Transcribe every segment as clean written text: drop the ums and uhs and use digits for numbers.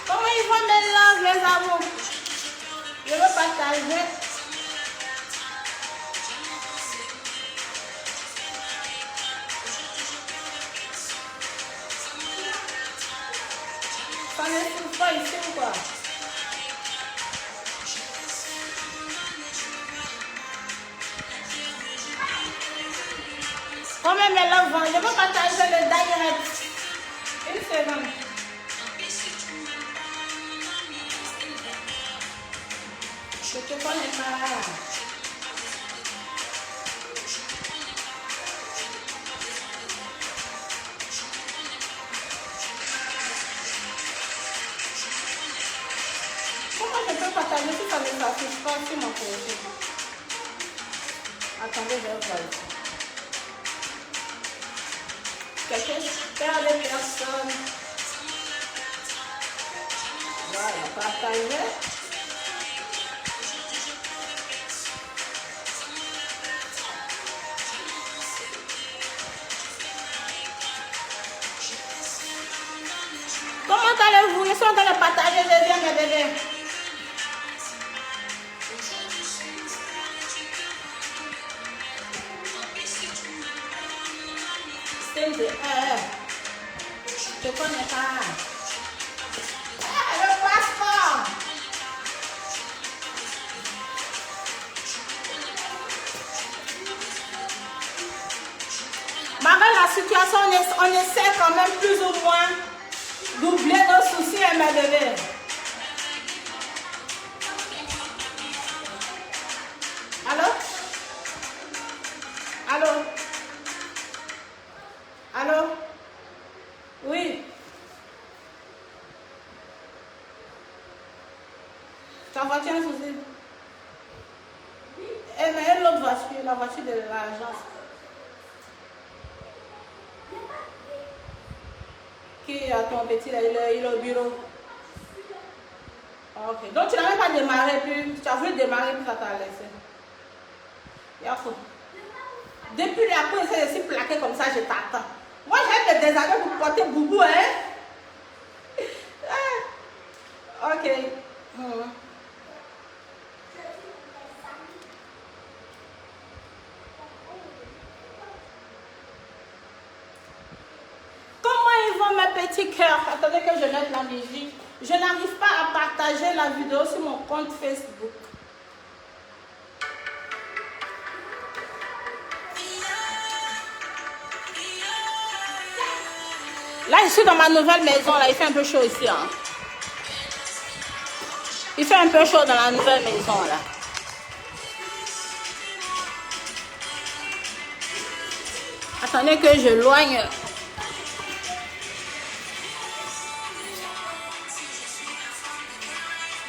Comment ils vont mes langues, les amours? Je veux partager. Ça ne trouve pas ici ou quoi? Comment mes langues vont? Je veux partager le direct. Une seconde. Je te connais pas. Comment je peux partager si ça ne s'affiche pas sur mon téléphone? Attendez, je vais voir. Quelqu'un perd les personnes. Voilà, partager. Comment allez-vous? Je suis en train de partager, je viens mes bébés. Je te connais pas. Le passeport. Malgré la situation, on essaie quand même plus ou moins d'oublier nos soucis, mes bébés. Allô? Allô? Allô? Oui. Ta voiture a un souci? Eh, mais l'autre voiture, la voiture de l'agence. Qui a ton petit, il est au bureau. Ok. Donc tu n'avais pas démarré, puis tu as voulu démarrer, puis ça t'a laissé. Yako. Depuis la cour, c'est aussi plaqué comme ça, je t'attends. Moi, j'ai des déshabiller pour porter boubou, hein? Ok. Comment ils vont mes petits cœurs? Attendez que je mette la musique. Je n'arrive pas à partager la vidéo sur mon compte Facebook. Là, je suis dans ma nouvelle maison. Là, il fait un peu chaud ici. Hein. Il fait un peu chaud dans la nouvelle maison. Là. Attendez que je loigne.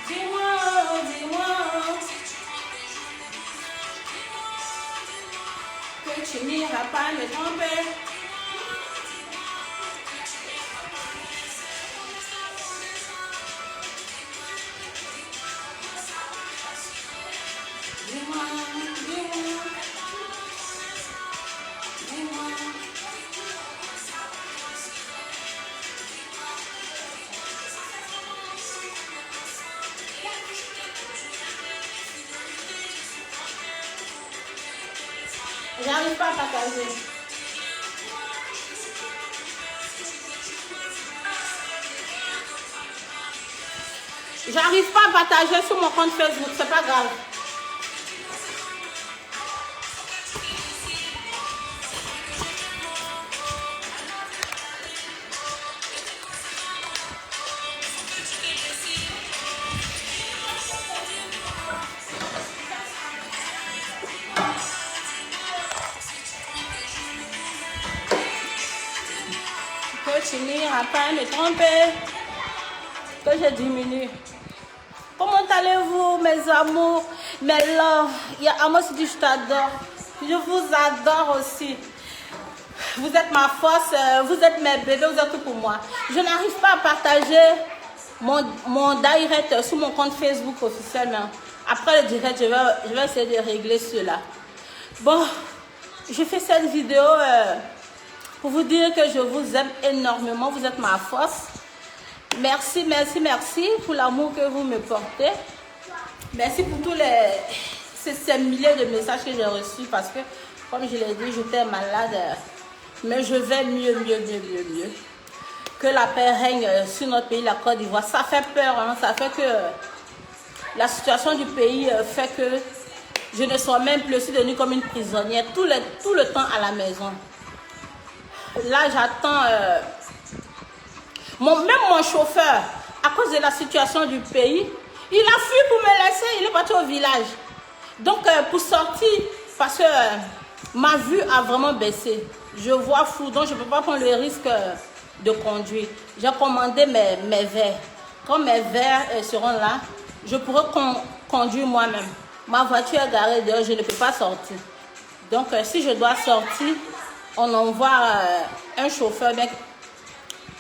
Dis-moi que tu n'iras pas me tromper. J'arrive pas à partager. J'arrive pas à partager sur mon compte Facebook, c'est pas grave. Tu n'iras pas me tromper, que je diminue. Comment allez-vous, mes amours, mes loves? Moi, je dis je t'adore. Je vous adore aussi. Vous êtes ma force, vous êtes mes bébés, vous êtes tout pour moi. Je n'arrive pas à partager mon direct sur mon compte Facebook officiel. Après le direct, je vais essayer de régler cela. Bon, je fais cette vidéo pour vous dire que je vous aime énormément. Vous êtes ma force. Merci, merci, merci pour l'amour que vous me portez. Merci pour tous ces milliers de messages que j'ai reçus parce que, comme je l'ai dit, j'étais malade. Mais je vais mieux. Que la paix règne sur notre pays, la Côte d'Ivoire. Ça fait peur, hein? Ça fait que la situation du pays fait que je ne sors même plus, je suis devenue comme une prisonnière tout le temps à la maison. Là, j'attends... même mon chauffeur, à cause de la situation du pays, il a fui pour me laisser, il est parti au village. Donc, pour sortir, parce que ma vue a vraiment baissé. Je vois flou, donc je ne peux pas prendre le risque de conduire. J'ai commandé mes verres. Quand mes verres seront là, je pourrai conduire moi-même. Ma voiture est garée dehors, je ne peux pas sortir. Donc, si je dois sortir, on envoie un chauffeur,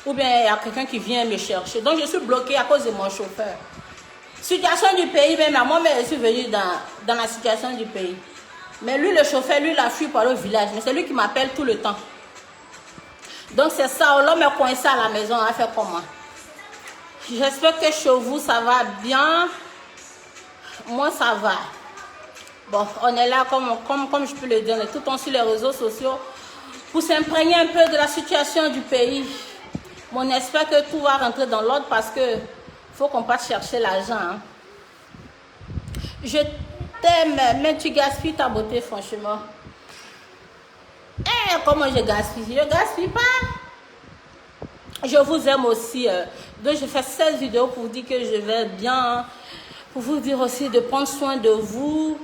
ou bien il y a quelqu'un qui vient me chercher. Donc, je suis bloquée à cause de mon chauffeur. Situation du pays, même moi-même, je suis venue dans la situation du pays. Mais lui, le chauffeur, lui, il a fui par le village. Mais c'est lui qui m'appelle tout le temps. Donc, c'est ça. L'homme est coincé à la maison. On va faire comment? J'espère que chez vous, ça va bien. Moi, ça va. Bon, on est là, comme je peux le dire, on est tout le temps sur les réseaux sociaux pour s'imprégner un peu de la situation du pays. On espère que tout va rentrer dans l'ordre parce que faut qu'on parte chercher l'argent. Hein. Je t'aime, mais tu gaspilles ta beauté, franchement. Comment je gaspille? Je gaspille pas. Je vous aime aussi. Donc, je fais cette vidéo pour vous dire que je vais bien. Pour vous dire aussi de prendre soin de vous.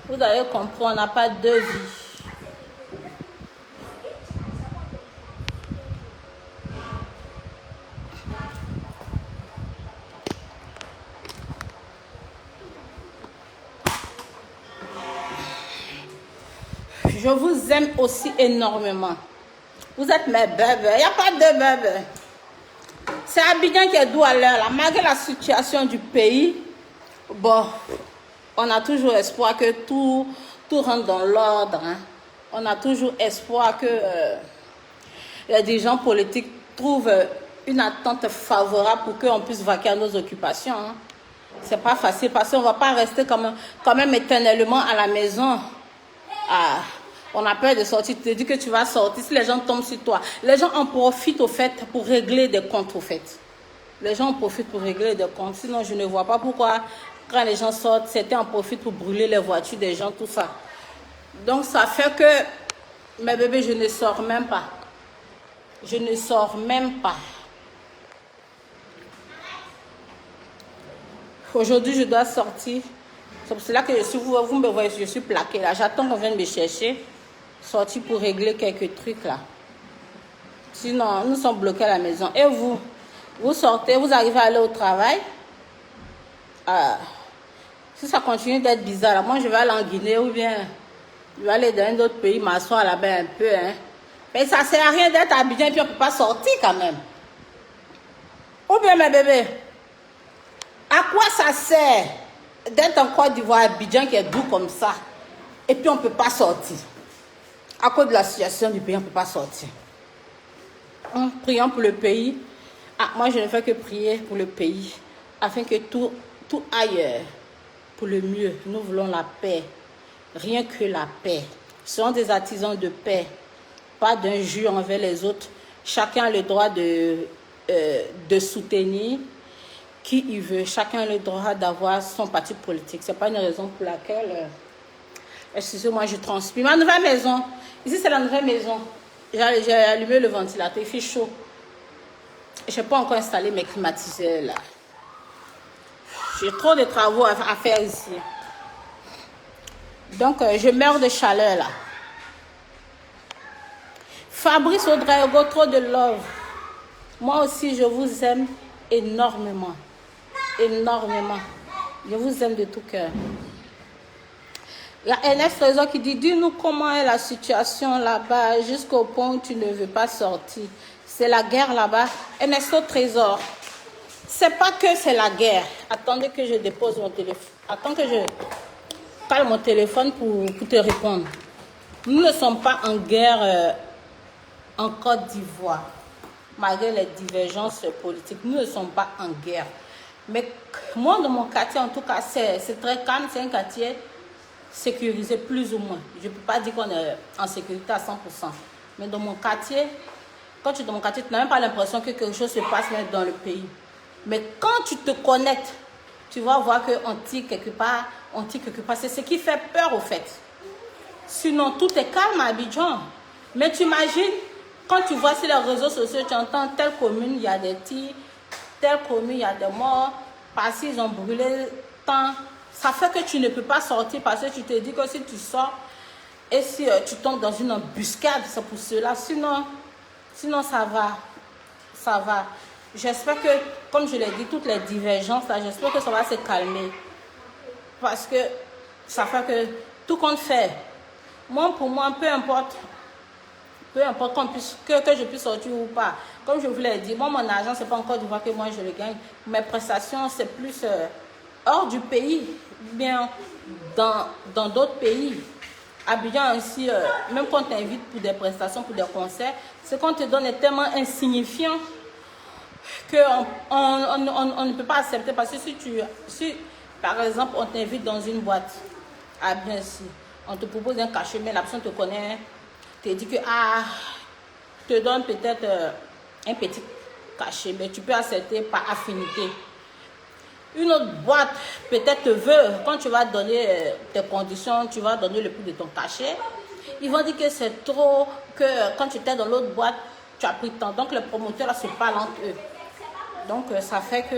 Vous allez comprendre, on n'a pas de vie. Je vous aime aussi énormément. Vous êtes mes bébés. Il n'y a pas de bébés. C'est Abidjan qui est doux à l'heure. Malgré la situation du pays, bon, on a toujours espoir que tout rentre dans l'ordre. Hein. On a toujours espoir que les dirigeants politiques trouvent une attente favorable pour qu'on puisse vaquer à nos occupations. Hein. C'est pas facile parce qu'on ne va pas rester quand même éternellement à la maison. On a peur de sortir. Tu te dis que tu vas sortir si les gens tombent sur toi. Les gens en profitent au fait pour régler des comptes au fait. Les gens en profitent pour régler des comptes. Sinon, je ne vois pas pourquoi quand les gens sortent, certains en profitent pour brûler les voitures des gens, tout ça. Donc, ça fait que mes bébés, je ne sors même pas. Je ne sors même pas. Aujourd'hui, je dois sortir. C'est pour cela que vous me voyez, je suis plaquée là. J'attends qu'on vienne me chercher. Sortir pour régler quelques trucs là. Sinon, nous sommes bloqués à la maison. Et vous sortez, vous arrivez à aller au travail. Si ça continue d'être bizarre, moi je vais aller en Guinée ou bien je vais aller dans un autre pays, m'asseoir là-bas un peu. Hein. Mais ça ne sert à rien d'être à Abidjan et puis on ne peut pas sortir quand même. Ou bien mes bébés, à quoi ça sert d'être en Côte d'Ivoire, Abidjan qui est doux comme ça et puis on ne peut pas sortir? À cause de la situation du pays, on ne peut pas sortir. Prions pour le pays. Moi, je ne fais que prier pour le pays, afin que tout aille pour le mieux. Nous voulons la paix, rien que la paix. Ce sont des artisans de paix, pas d'injures envers les autres. Chacun a le droit de soutenir qui il veut. Chacun a le droit d'avoir son parti politique. Ce n'est pas une raison pour laquelle... excusez-moi, je transpire. Ma nouvelle maison, ici c'est la nouvelle maison. J'ai allumé le ventilateur, il fait chaud. Je n'ai pas encore installé mes climatiseurs là. J'ai trop de travaux à faire ici. Donc, je meurs de chaleur là. Fabrice Ouedraogo, trop de love. Moi aussi, je vous aime énormément. Énormément. Je vous aime de tout cœur. Il y a NF Trésor qui dit, dis-nous comment est la situation là-bas jusqu'au point où tu ne veux pas sortir. C'est la guerre là-bas. NSO Trésor. c'est pas que c'est la guerre. Attendez que je dépose mon téléphone. Attends que je calme mon téléphone pour te répondre. Nous ne sommes pas en guerre en Côte d'Ivoire. Malgré les divergences politiques, nous ne sommes pas en guerre. Mais moi, dans mon quartier, en tout cas, c'est très calme. C'est un quartier sécurisé, plus ou moins. Je ne peux pas dire qu'on est en sécurité à 100%. Mais dans mon quartier, quand tu es dans mon quartier, tu n'as même pas l'impression que quelque chose se passe même dans le pays. Mais quand tu te connectes, tu vas voir qu'on tire quelque part, C'est ce qui fait peur, au fait. Sinon, tout est calme à Abidjan. Mais tu imagines, quand tu vois sur les réseaux sociaux, tu entends telle commune, il y a des tirs, telle commune, il y a des morts, parce qu'ils ont brûlé tant. Ça fait que tu ne peux pas sortir parce que tu te dis que si tu sors et si tu tombes dans une embuscade, c'est pour cela. Sinon ça va. Ça va. J'espère que, comme je l'ai dit, toutes les divergences, là, j'espère que ça va se calmer. Parce que ça fait que tout compte fait. Moi, pour moi, peu importe que je puisse sortir ou pas. Comme je vous l'ai dit, moi, mon argent, c'est pas encore de voir que moi, je le gagne. Mes prestations, c'est plus hors du pays, bien dans d'autres pays. Abidjan aussi, même quand on t'invite pour des prestations, pour des concerts, ce qu'on te donne est tellement insignifiant qu'on on ne peut pas accepter. Parce que si par exemple, on t'invite dans une boîte, à bien sûr, on te propose un cachet, mais la personne te connaît, te dit que, te donne peut-être un petit cachet, mais tu peux accepter par affinité. Une autre boîte peut-être te veut, quand tu vas donner tes conditions, tu vas donner le prix de ton cachet, ils vont dire que c'est trop, que quand tu étais dans l'autre boîte, tu as pris tant. Donc les promoteurs là, se parlent entre eux. Donc ça fait que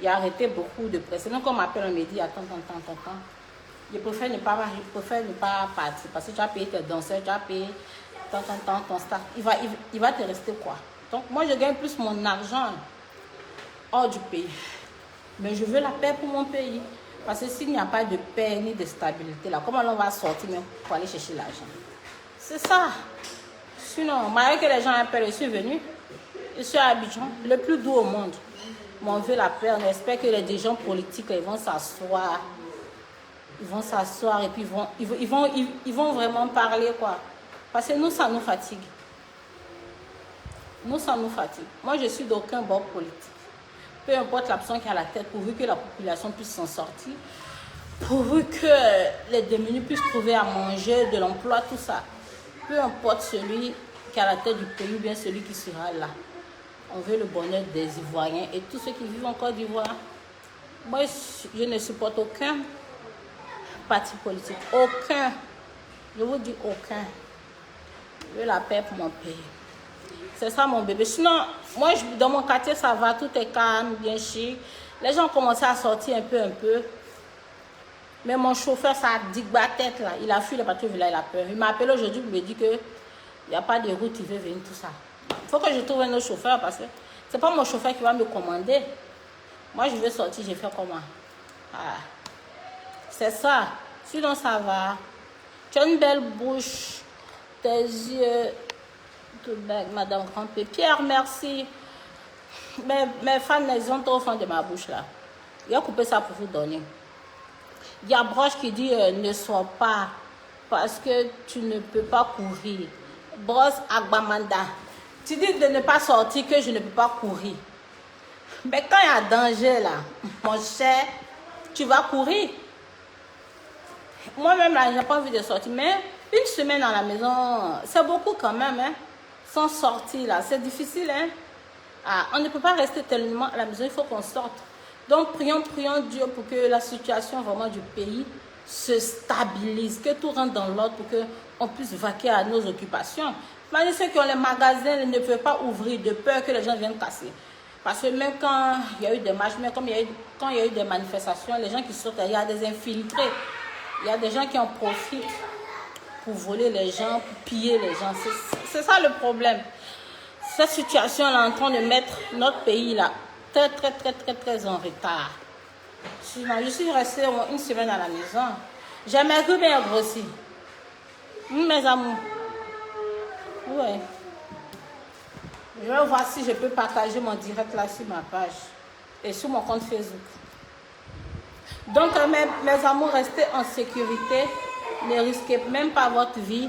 il a arrêté beaucoup de presse. Donc on m'appelle, on me dit attends. Je préfère ne pas partir parce que tu as payé tes danseurs, tu as payé ton staff. Il va te rester quoi? Donc moi je gagne plus mon argent hors du pays. Mais je veux la paix pour mon pays. Parce que s'il n'y a pas de paix ni de stabilité, là, comment on va sortir même pour aller chercher l'argent? C'est ça. Sinon, malgré que les gens appellent, je suis venu. Je suis à Abidjan, le plus doux au monde. Mais on veut la paix. On espère que les dirigeants politiques, ils vont s'asseoir. Ils vont s'asseoir et puis ils vont vraiment parler, quoi. Parce que nous, ça nous fatigue. Nous, ça nous fatigue. Moi, je suis d'aucun bord politique. Peu importe la personne qui est à la tête, pourvu que la population puisse s'en sortir, pourvu que les démunis puissent trouver à manger, de l'emploi, tout ça. Peu importe celui qui est à la tête du pays ou bien celui qui sera là. On veut le bonheur des Ivoiriens et tous ceux qui vivent en Côte d'Ivoire. Moi, je ne supporte aucun parti politique. Aucun. Je vous dis aucun. Je veux la paix pour mon pays. C'est ça mon bébé. Sinon, moi, dans mon quartier, ça va, tout est calme, bien chic. Les gens ont commencé à sortir un peu. Mais mon chauffeur, ça a dit ma tête là. Il a fui les patrouilles là, il a peur. Il m'a appelé aujourd'hui pour me dire qu'il n'y a pas de route, il veut venir, tout ça. Il faut que je trouve un autre chauffeur parce que c'est pas mon chauffeur qui va me commander. Moi, je veux sortir, je fais comment? C'est ça. Sinon, ça va. Tu as une belle bouche, tes yeux. Madame Grand-Pé. Pierre, merci. Mes femmes, elles ont trop faim de ma bouche là. Il a coupé ça pour vous donner. Il y a Broche qui dit ne sois pas parce que tu ne peux pas courir. Brosse Agbamanda. Tu dis de ne pas sortir que je ne peux pas courir. Mais quand il y a danger là, mon cher, tu vas courir. Moi-même là, je n'ai pas envie de sortir. Mais une semaine à la maison, c'est beaucoup quand même, hein. Sans sortir là, c'est difficile, hein. On ne peut pas rester tellement à la maison, il faut qu'on sorte. Donc prions Dieu pour que la situation vraiment du pays se stabilise, que tout rentre dans l'ordre pour qu'on puisse vaquer à nos occupations. Mais ceux qui ont les magasins ne peuvent pas ouvrir de peur que les gens viennent casser. Parce que même quand il y a eu des marches, même quand il y a eu des manifestations, les gens qui sortent, il y a des infiltrés. Il y a des gens qui en profitent pour voler les gens, pour piller les gens. C'est ça le problème. Cette situation-là est en train de mettre notre pays là très en retard. Je suis restée une semaine à la maison. J'aimerais que bien grossi. Mes amours. Ouais. Je vais voir si je peux partager mon direct là sur ma page et sur mon compte Facebook. Donc, mes amours, restez en sécurité. Ne risquez même pas votre vie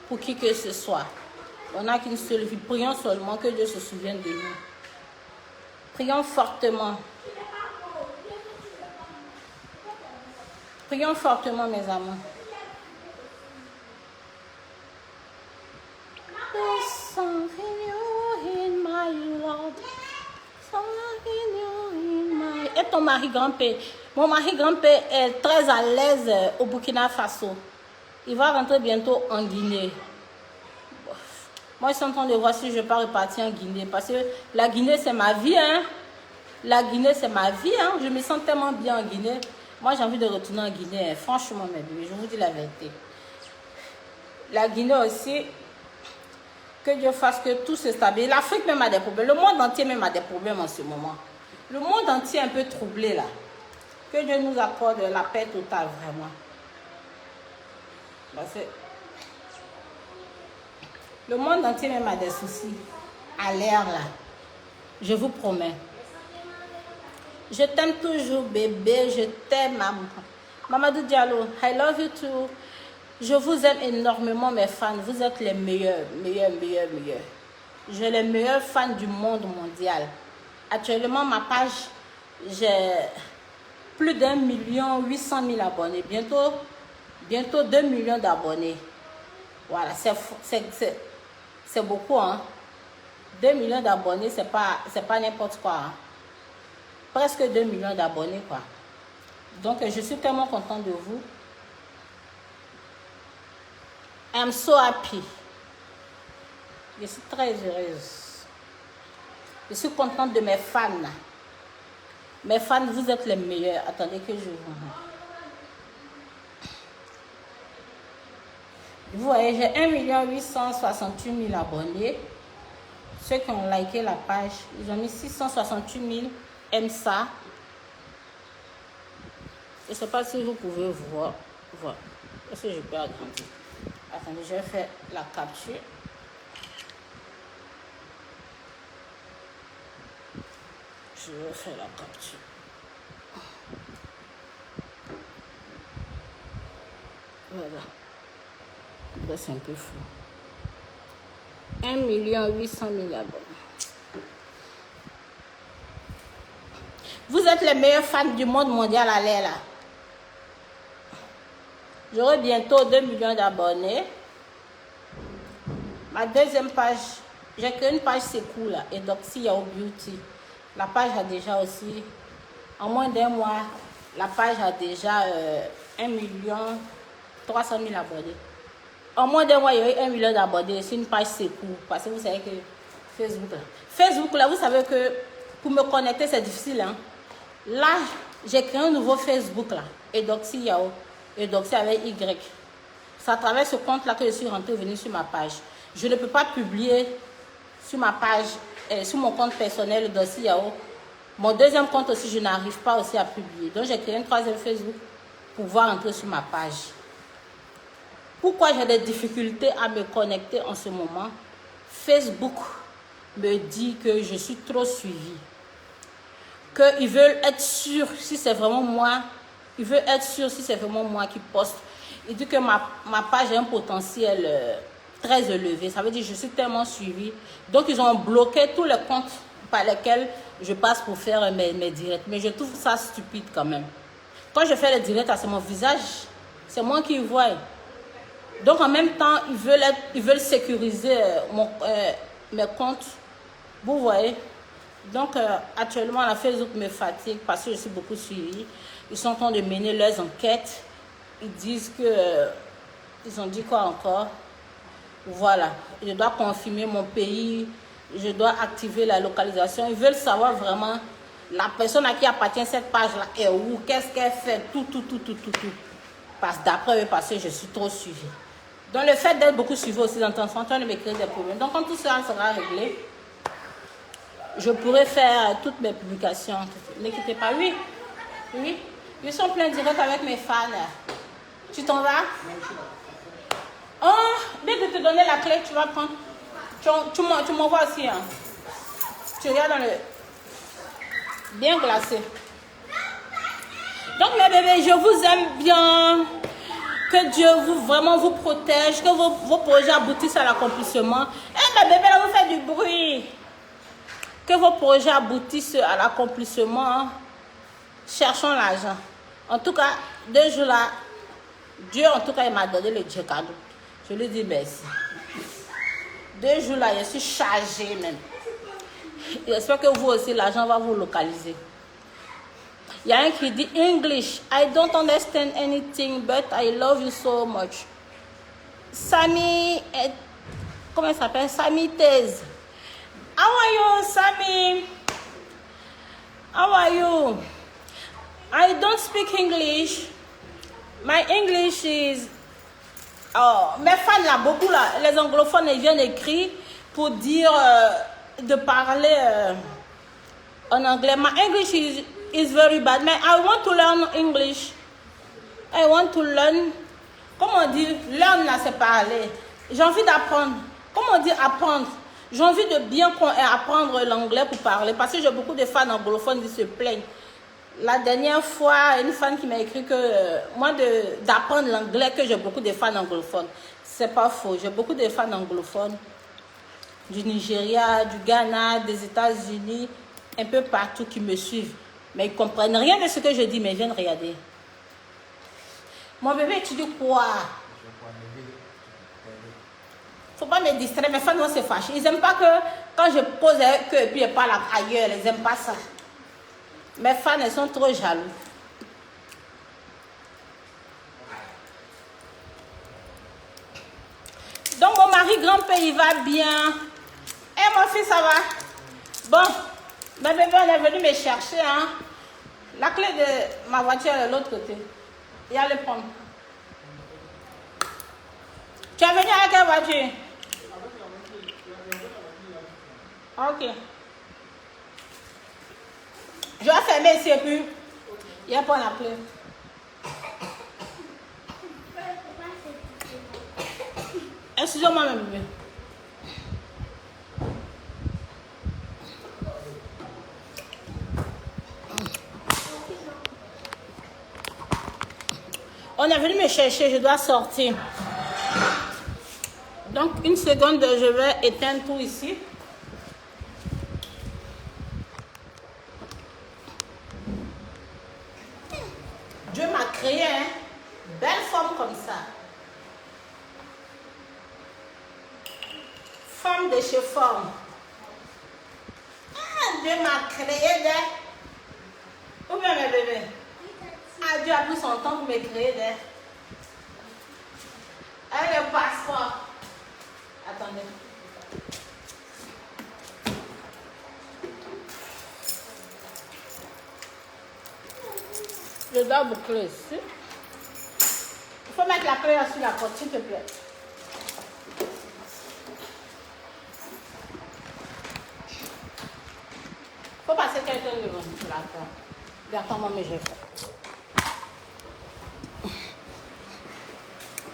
pour qui que ce soit. On n'a qu'une seule vie. Prions seulement que Dieu se souvienne de nous. Prions fortement. Prions fortement, mes amours. There's something new in my Lord. Something new in my... Et ton mari grand-père? Mon mari grand-père est très à l'aise au Burkina Faso. Il va rentrer bientôt en Guinée. Moi, je suis en train de voir si je peux repartir en Guinée. Parce que la Guinée, c'est ma vie. Hein? La Guinée, c'est ma vie. Hein? Je me sens tellement bien en Guinée. Moi, j'ai envie de retourner en Guinée. Hein? Franchement, mes bébés, je vous dis la vérité. La Guinée aussi, que Dieu fasse que tout se stabilise. L'Afrique même a des problèmes. Le monde entier même a des problèmes en ce moment. Le monde entier est un peu troublé là. Que Dieu nous accorde la paix totale, vraiment. Parce que le monde entier même a des soucis. À l'air là. Je vous promets. Je t'aime toujours, bébé. Je t'aime, maman. Mamadou Diallo, I love you too. Je vous aime énormément, mes fans. Vous êtes les meilleurs, meilleurs. J'ai les meilleurs fans du monde mondial. Actuellement, ma page, j'ai plus d'1,8 million abonnés. Bientôt 2 millions d'abonnés. Voilà, c'est beaucoup, hein. 2 millions d'abonnés, c'est pas n'importe quoi. Hein. Presque 2 millions d'abonnés, quoi. Donc, je suis tellement contente de vous. I'm so happy. Je suis très heureuse. Je suis contente de mes fans. Mes fans, vous êtes les meilleurs. Attendez que je vous... Vous voyez, j'ai 1,868 000 abonnés. Ceux qui ont liké la page, ils ont mis 668 000 aiment ça. Je ne sais pas si vous pouvez voir. Est-ce que je peux agrandir? Attendez, je vais faire la capture. Je vais faire la capture. Voilà. Là, c'est un peu fou. 1,8 million abonnés. Vous êtes les meilleurs fans du monde mondial à l'air là. J'aurai bientôt 2 millions d'abonnés. Ma deuxième page, j'ai créé une page c'est cool là, et donc si Yao Beauty. La page a déjà aussi, en moins d'un mois, la page a déjà 1,3 million abonnés. En moins d'un mois, il y a eu 1 million d'abonnés. C'est une page c'est cool. Parce que vous savez que Facebook là, vous savez que pour me connecter, c'est difficile. Hein? Là, j'ai créé un nouveau Facebook là, Edoxy Yao. Edoxy avec Y. C'est à travers ce compte là que je suis rentrée venue sur ma page. Je ne peux pas publier sur ma page, sur mon compte personnel Edoxy Yao. Mon deuxième compte aussi, je n'arrive pas aussi à publier. Donc, j'ai créé un troisième Facebook pour pouvoir entrer sur ma page. Pourquoi j'ai des difficultés à me connecter en ce moment? Facebook me dit que je suis trop suivie. Qu'ils veulent être sûrs si c'est vraiment moi. Ils veulent être sûrs si c'est vraiment moi qui poste. Ils disent que ma page a un potentiel très élevé. Ça veut dire que je suis tellement suivie. Donc, ils ont bloqué tous les comptes par lesquels je passe pour faire mes directs. Mais je trouve ça stupide quand même. Quand je fais les directs, c'est mon visage. C'est moi qui vois. Donc, en même temps, ils veulent sécuriser mes comptes. Vous voyez. Donc, actuellement, la Facebook me fatigue parce que je suis beaucoup suivie. Ils sont en train de mener leurs enquêtes. Ils disent que... ils ont dit quoi encore? Voilà. Je dois confirmer mon pays. Je dois activer la localisation. Ils veulent savoir vraiment la personne à qui appartient cette page-là est où, qu'est-ce qu'elle fait, tout. D'après eux, parce que je suis trop suivie. Donc, le fait d'être beaucoup suivi aussi dans ton centre de me créer des problèmes. Donc, quand tout cela sera réglé, je pourrai faire toutes mes publications. N'inquiétez pas. Oui. Ils sont plein direct avec mes fans. Tu t'en vas? Oh, dès que te donner la clé, tu vas prendre. Tu m'envoies aussi, hein. Tu regardes dans le... Bien glacé. Donc, mes bébés, je vous aime bien. Que Dieu vraiment vous protège. Que vos projets aboutissent à l'accomplissement. Eh, mes bébés, là, vous faites du bruit. Que vos projets aboutissent à l'accomplissement. Cherchons l'argent. En tout cas, 2 jours là, Dieu, en tout cas, il m'a donné le Dieu cadeau. Je lui dis merci. 2 jours là, je suis chargée même. J'espère que vous aussi, l'argent va vous localiser. Il y a un qui dit English. I don't understand anything, but I love you so much. Sami, comment il s'appelle? Sami Tez. How are you, Sami? How are you? I don't speak English. My English is... Oh, mes fans là, beaucoup là, les anglophones, ils viennent écrire pour dire de parler en anglais. My English is very bad. Mais I want to learn English. I want to learn. Comment on dit? Learn là, c'est parler. J'ai envie d'apprendre. Comment on dit apprendre? J'ai envie de bien apprendre l'anglais pour parler. Parce que j'ai beaucoup de fans anglophones qui se plaignent. La dernière fois, une fan qui m'a écrit que moi, d'apprendre l'anglais, que j'ai beaucoup de fans anglophones. C'est pas faux. J'ai beaucoup de fans anglophones. Du Nigeria, du Ghana, des États-Unis, un peu partout qui me suivent. Mais ils ne comprennent rien de ce que je dis, mais ils viennent regarder. Mon bébé, tu dis quoi? Faut pas me distraire, mes fans vont se fâcher. Ils n'aiment pas que quand je pose avec eux et puis ils parlent ailleurs, ils n'aiment pas ça. Mes fans, elles sont trop jaloux. Donc mon mari grand-père, il va bien. Et mon fils, ça va? Bon, ma bébé, on est venu me chercher. Hein? La clé de ma voiture est de l'autre côté. Il y a le prendre. Tu es venu avec quelle voiture? Ok. Je vais fermer ici et puis il y a pas la clé. Excusez-moi, ma bébé. On est venu me chercher, je dois sortir. Donc, une seconde, je vais éteindre tout ici. Dieu m'a créé, hein, belle forme comme ça. Forme de chez forme. Ah, Dieu m'a créé des... Où bien mes bébés? Ah, Dieu a pris son temps pour me créer des... Avec le passeport. Attendez. Je dois boucler ici. Il faut mettre la clé là sur la porte, s'il te plaît. Il faut passer quelqu'un devant la porte. Regarde comment je fais.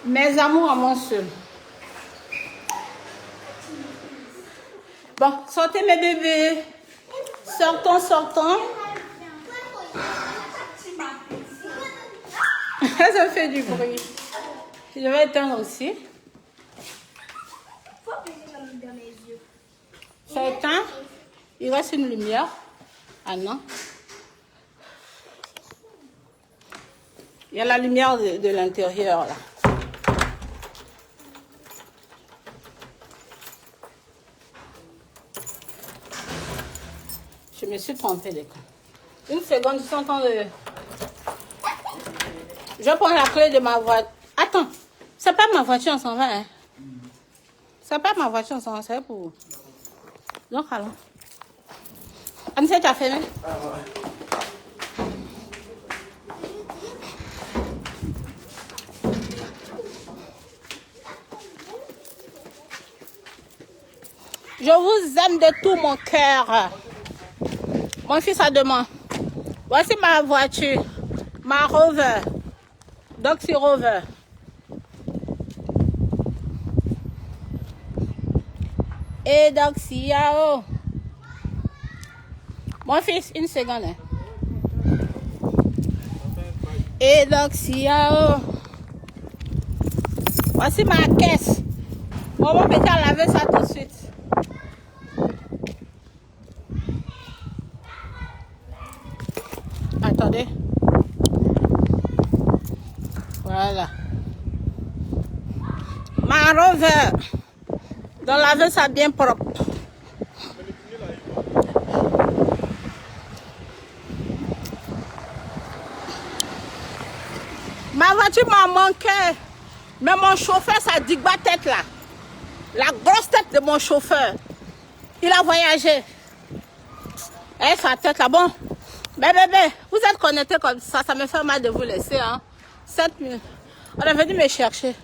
Mes amours à moi seul. Bon, sortez mes bébés. Sortons, sortons. Ça fait du bruit. Je vais éteindre aussi. Ça éteint. Il reste une lumière. Ah non. Il y a la lumière de l'intérieur là. Je me suis trompée d'écran. Une seconde, je suis en train de... Je prends la clé de ma voiture. Attends, c'est pas ma voiture, on s'en va. Hein? C'est pas ma voiture, on s'en va, c'est pour vous. Donc, allons. Anissa, tu as fermé? Je vous aime de tout mon cœur. Mon fils a demandé. Voici ma voiture. Ma Rover. Doxy Rover. Et donc, si yao. Mon fils, une seconde. Et donc, si yao. Voici ma caisse. On va mettre à laver ça tout de suite. Attendez. Voilà. Ma rover. Donc laver ça bien propre. Ma voiture m'a manqué. Mais mon chauffeur, ça dit ma tête là. La grosse tête de mon chauffeur. Il a voyagé. Et sa tête là, bon. Mais bébé, vous êtes connectés comme ça, ça me fait mal de vous laisser. Hein. 7 minutes. On est venu me chercher.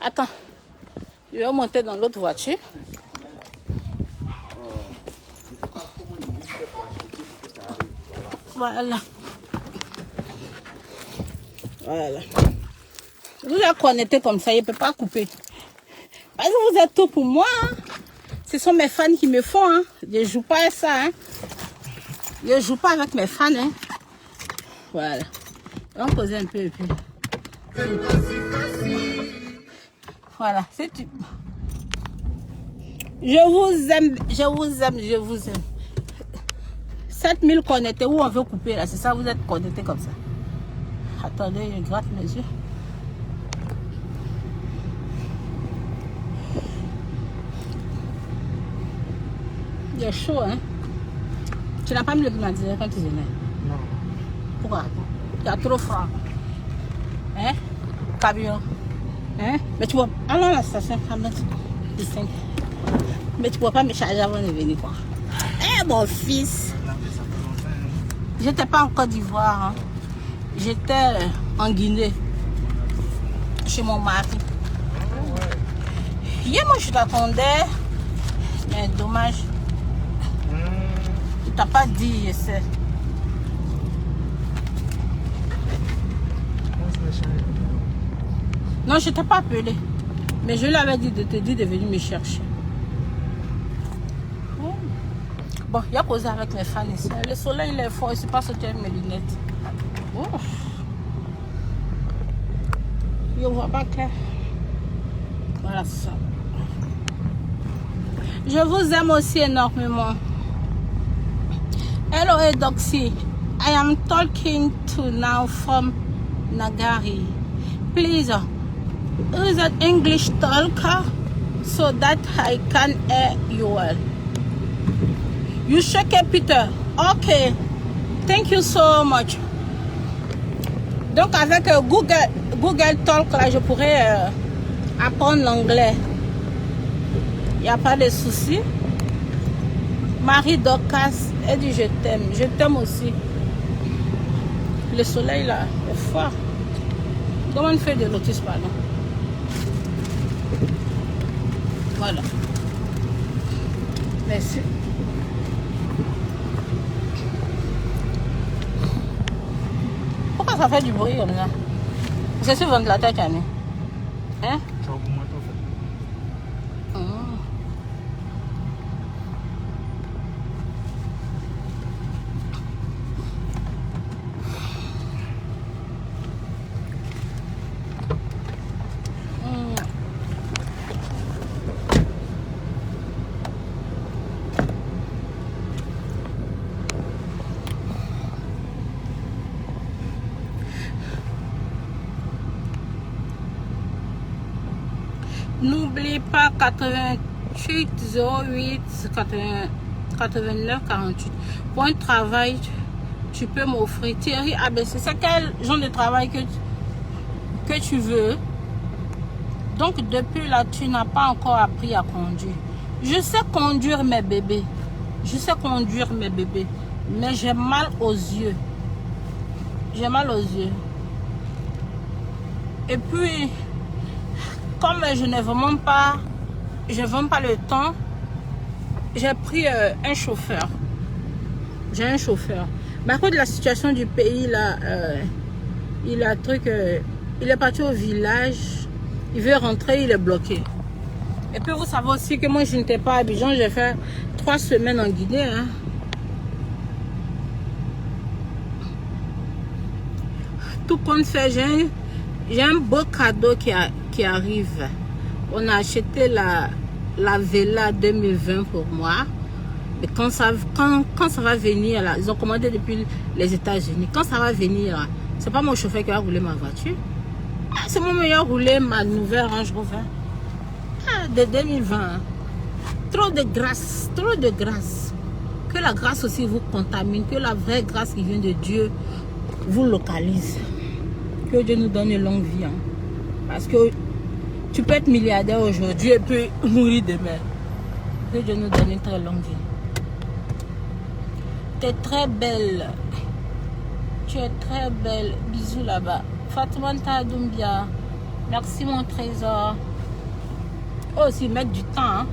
Attends. Je vais monter dans l'autre voiture. Voilà. Voilà. Vous êtes connectés comme ça, il ne peut pas couper. Parce que vous êtes tout pour moi. Hein. Ce sont mes fans qui me font. Hein. Je ne joue pas à ça. Hein. Je ne joue pas avec mes fans. Hein. Voilà. On va poser un peu et puis. Voilà. C'est tout. Je vous aime, je vous aime, je vous aime. 7000 connectés, où on veut couper là, c'est ça, vous êtes connectés comme ça. Attendez, je gratte mes yeux. Il est chaud, hein. Tu n'as pas mis le climatiseur quand tu venais? Non. Pourquoi? Il y a trop froid. Hein? Camion. Hein? Mais tu vois, allons à la station, mais tu ne peux pas me charger avant de venir, quoi. Eh, mon fils! Je n'étais pas en Côte d'Ivoire. Hein. J'étais en Guinée. Chez mon mari. Hier, moi, je t'attendais. Mais dommage. Tu t'as pas dit, je sais. Non, je ne t'ai pas appelé. Mais je lui avais dit de te dire de venir me chercher. Bon, il y a causé avec mes fans ici. Le soleil il est fort, je ne sais pas sortir mes lunettes. Ouf. Je ne vois pas clair. Voilà ça. Je vous aime aussi énormément. Hello, Edoxy. I am talking to now from Nagari. Please, use an English talker so that I can hear you well. You check it, Peter. Ok. Thank you so much. Donc avec Google Talk, là, je pourrais apprendre l'anglais. Il n'y a pas de souci. Marie Docas, elle dit je t'aime. Je t'aime aussi. Le soleil là est fort. Comment on fait de lotus, pardon. Voilà. Merci. Pourquoi ça fait du bruit comme ça? C'est sur le ventilateur qu'il y a mis. Hein? N'oublie pas 88 08 89 48. Pour un travail, tu peux m'offrir. Thierry ABC, c'est quel genre de travail que tu veux? Donc depuis là, tu n'as pas encore appris à conduire. Je sais conduire mes bébés. Je sais conduire mes bébés. Mais j'ai mal aux yeux. J'ai mal aux yeux. Et puis, comme je n'ai vraiment pas, le temps, j'ai pris un chauffeur. J'ai un chauffeur. Mais à cause de la situation du pays là, il a un truc, il est parti au village, il veut rentrer, il est bloqué. Et puis vous savez aussi que moi je n'étais pas à Abidjan, j'ai fait 3 semaines en Guinée. Hein. Tout compte fait, j'ai un beau cadeau qui arrive. On a acheté la Vela 2020 pour moi. Mais quand ça va venir, là, ils ont commandé depuis les États-Unis. Quand ça va venir, là, c'est pas mon chauffeur qui va rouler ma voiture. Ah, c'est mon meilleur rouler ma nouvelle Range Rover. Ah, de 2020. Hein. Trop de grâce, trop de grâce. Que la grâce aussi vous contamine, que la vraie grâce qui vient de Dieu vous localise. Que Dieu nous donne une longue vie. Hein. Parce que tu peux être milliardaire aujourd'hui et puis mourir demain. Que Dieu nous donne une très longue vie. Tu es très belle. Tu es très belle. Bisous là-bas. Fatoumata Doumbia. Merci mon trésor. Oh, aussi mettre du temps. Hein.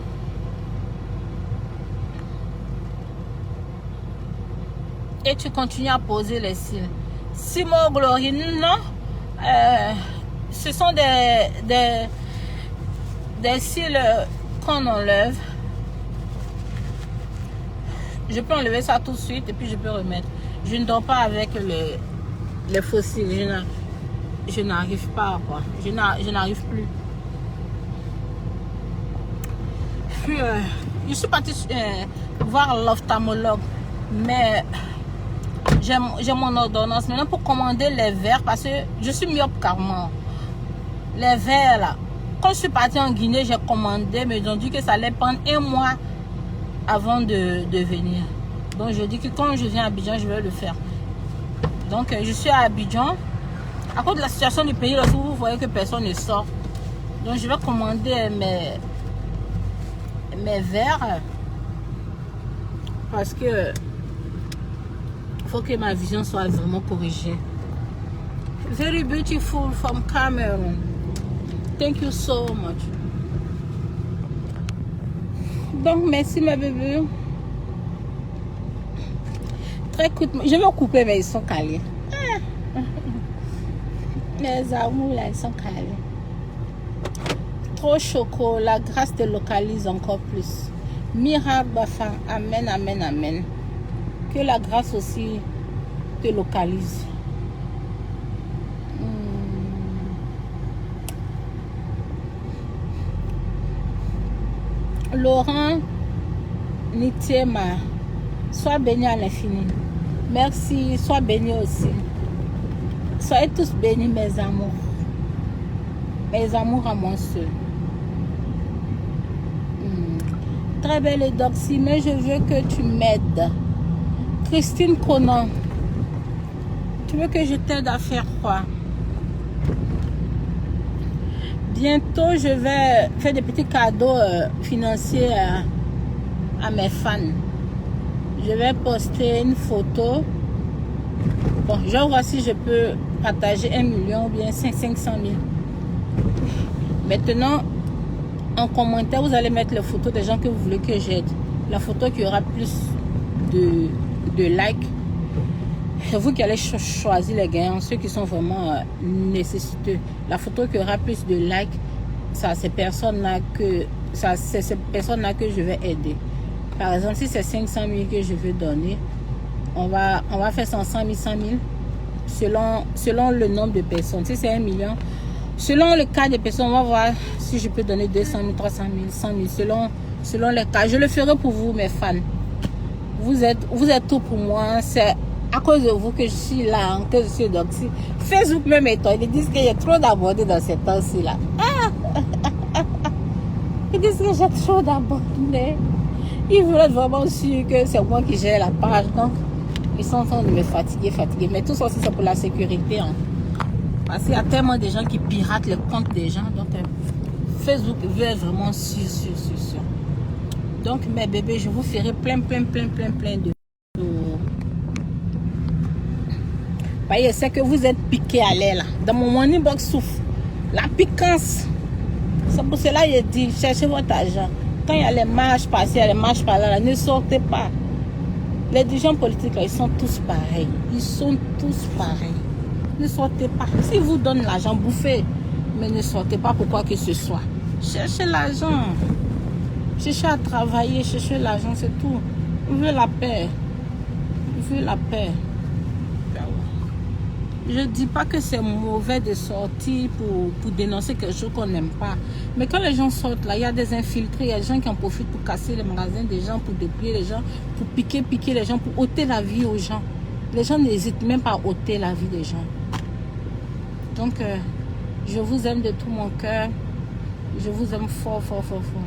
Et tu continues à poser les cils. Simon Glory, non. Ce sont des cils qu'on enlève. Je peux enlever ça tout de suite et puis je peux remettre. Je ne dors pas avec les faux cils. Je n'arrive pas, quoi. Je n'arrive plus. Puis, je suis partie voir l'ophtalmologue, mais j'ai mon ordonnance maintenant pour commander les verres parce que je suis myope carrément. Les verres là, quand je suis partie en Guinée, j'ai commandé, mais ils ont dit que ça allait prendre 1 mois avant de venir. Donc je dis que quand je viens à Abidjan, je vais le faire. Donc je suis à Abidjan. À cause de la situation du pays, là, vous voyez que personne ne sort. Donc je vais commander mes verres parce que faut que ma vision soit vraiment corrigée. Very beautiful from Cameroon. Thank you so much. Donc merci ma bébé. Très cool. Je vais couper mais ils sont calés. Mes amours là ils sont calés. Trop choco, la grâce te localise encore plus. Miracle Bafa, amen, amen, amen. Que la grâce aussi te localise. Laurent Nitiema, sois béni à l'infini. Merci, sois béni aussi. Soyez tous bénis mes amours. Mes amours à mon seul. Très belle Edoxy, mais je veux que tu m'aides. Christine Conan, tu veux que je t'aide à faire quoi? Bientôt, je vais faire des petits cadeaux financiers à mes fans. Je vais poster une photo. Bon, je vais voir si je peux partager 1 million ou bien 500 000. Maintenant, en commentaire, vous allez mettre les photos des gens que vous voulez que j'aide. La photo qui aura plus de likes. C'est vous qui allez choisir les gagnants, ceux qui sont vraiment nécessiteux. La photo qui aura plus de likes, ça c'est ces personnes-là que je vais aider. Par exemple, si c'est 500 000 que je veux donner, on va faire 100 000, 100 000 selon le nombre de personnes. Si c'est 1 million, selon le cas des personnes, on va voir si je peux donner 200 000, 300 000, 100 000, selon les cas. Je le ferai pour vous, mes fans. Vous êtes tout pour moi. C'est à cause de vous que je suis là, que je suis Doxy. Facebook même étonne. Ils disent qu'il y a trop d'abonnés dans ces temps-ci là. Ils disent que j'ai trop d'abonnés. Ils veulent être vraiment sûrs que c'est moi qui gère la page. Donc, ils sont en train de me fatiguer. Mais tout ça aussi, c'est pour la sécurité. Hein. Parce qu'il y a tellement de gens qui piratent les comptes des gens. Donc, Facebook veut être vraiment sûr. Donc, mes bébés, je vous ferai plein de... Voyez, c'est que vous êtes piqués à l'air là. Dans mon inbox souffle. La piquance. C'est pour cela que je dis, cherchez votre argent. Quand il y a les marches par-ci, il y a les marches par-là, ne sortez pas. Les dirigeants politiques, là, ils sont tous pareils. Ne sortez pas. Si vous donnez l'argent, bouffez. Mais ne sortez pas pour quoi que ce soit. Cherchez l'argent. Cherchez à travailler, cherchez l'argent, c'est tout. Vous voulez la paix. Vous voulez la paix. Je ne dis pas que c'est mauvais de sortir pour dénoncer quelque chose qu'on n'aime pas. Mais quand les gens sortent, là, il y a des infiltrés, il y a des gens qui en profitent pour casser les magasins des gens, pour dépouiller les gens, pour piquer les gens, pour ôter la vie aux gens. Les gens n'hésitent même pas à ôter la vie des gens. Donc, je vous aime de tout mon cœur. Je vous aime fort, fort, fort, fort.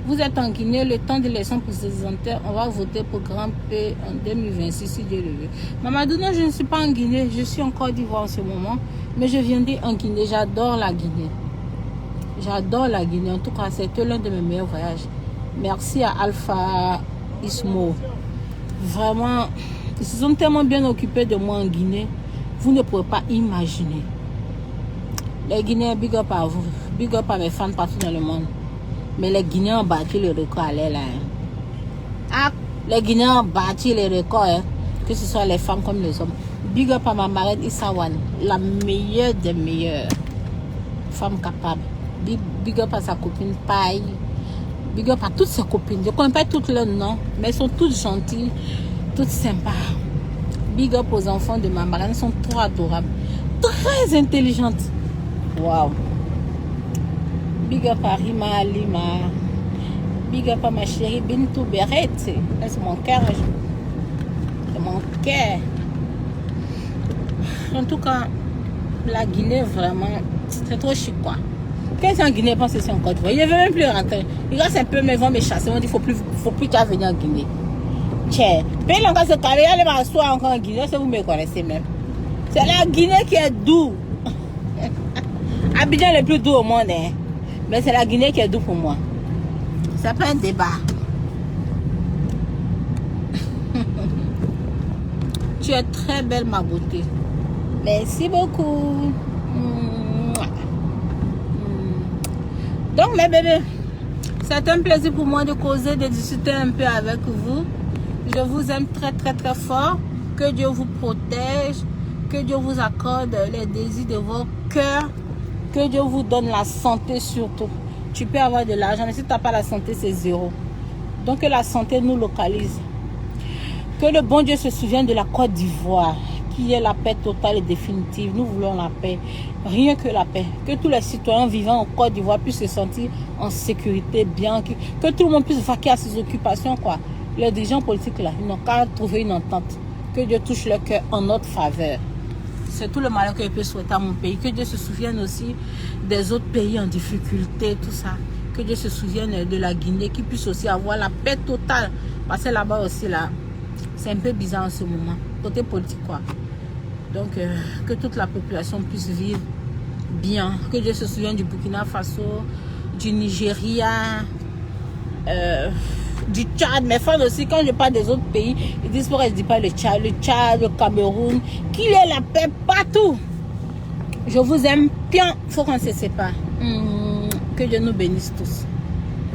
Vous êtes en Guinée, le temps de l'élection présidentielle, on va voter pour Grand P en 2026, si Dieu le veut. Mamadou, non, je ne suis pas en Guinée, je suis en Côte d'Ivoire en ce moment, mais je viendrai en Guinée, j'adore la Guinée. J'adore la Guinée, en tout cas, c'était l'un de mes meilleurs voyages. Merci à Alpha Ismo. Vraiment, ils se sont tellement bien occupés de moi en Guinée, vous ne pouvez pas imaginer. Les Guinéens, big up à vous, big up à mes fans partout dans le monde. Mais les Guinéens ont battu le record, allez là. Ah, les Guinéens ont battu les records, hein. Que ce soit les femmes comme les hommes. Big up à ma marraine Issawan, la meilleure des meilleures. Femme capable. Big up à sa copine Paille. Big up à toutes ses copines. Je ne connais pas toutes leurs noms, mais elles sont toutes gentilles, toutes sympas. Big up aux enfants de ma marraine, elles sont trop adorables. Très intelligentes. Waouh. Big up à Rima Lima. Big up à ma chérie Bintou Beret. C'est mon cœur. C'est mon cœur. En tout cas, la Guinée, vraiment, c'est trop chic, quoi. Quelqu'un en Guinée pense que c'est en Côte d'Ivoire. Il ne veut même plus rentrer. Il reste un peu, mais ils vont me chasser. On dit qu'il ne faut plus qu'à venir en Guinée. Tiens, puis là, encore ce carré, allez m'asseoir encore en Guinée, si vous me connaissez même. C'est la Guinée qui est doux. Abidjan est le plus doux au monde, hein. Mais c'est la Guinée qui est doux pour moi. C'est pas un débat. Tu es très belle, ma beauté. Merci beaucoup. Donc, mes bébés, c'est un plaisir pour moi de causer, de discuter un peu avec vous. Je vous aime très, très, très fort. Que Dieu vous protège. Que Dieu vous accorde les désirs de vos cœurs. Que Dieu vous donne la santé surtout. Tu peux avoir de l'argent, mais si tu n'as pas la santé, c'est zéro. Donc que la santé nous localise. Que le bon Dieu se souvienne de la Côte d'Ivoire, qui est la paix totale et définitive. Nous voulons la paix, rien que la paix. Que tous les citoyens vivant en Côte d'Ivoire puissent se sentir en sécurité, bien. Que tout le monde puisse vaquer à ses occupations, quoi. Les dirigeants politiques, là, ils n'ont qu'à trouver une entente. Que Dieu touche leur cœur en notre faveur. C'est tout le malheur que je peux souhaiter à mon pays. Que Dieu se souvienne aussi des autres pays en difficulté, tout ça. Que Dieu se souvienne de la Guinée, qui puisse aussi avoir la paix totale. Parce que là-bas aussi, là, c'est un peu bizarre en ce moment. Côté politique, quoi. Donc, que toute la population puisse vivre bien. Que Dieu se souvienne du Burkina Faso, du Nigeria, du Tchad. Mes fans aussi, quand je parle des autres pays, ils disent pourquoi je ne dis pas le Tchad, le Cameroun, qu'il y ait la paix partout. Je vous aime bien. Il faut qu'on se sépare. Que Dieu nous bénisse tous.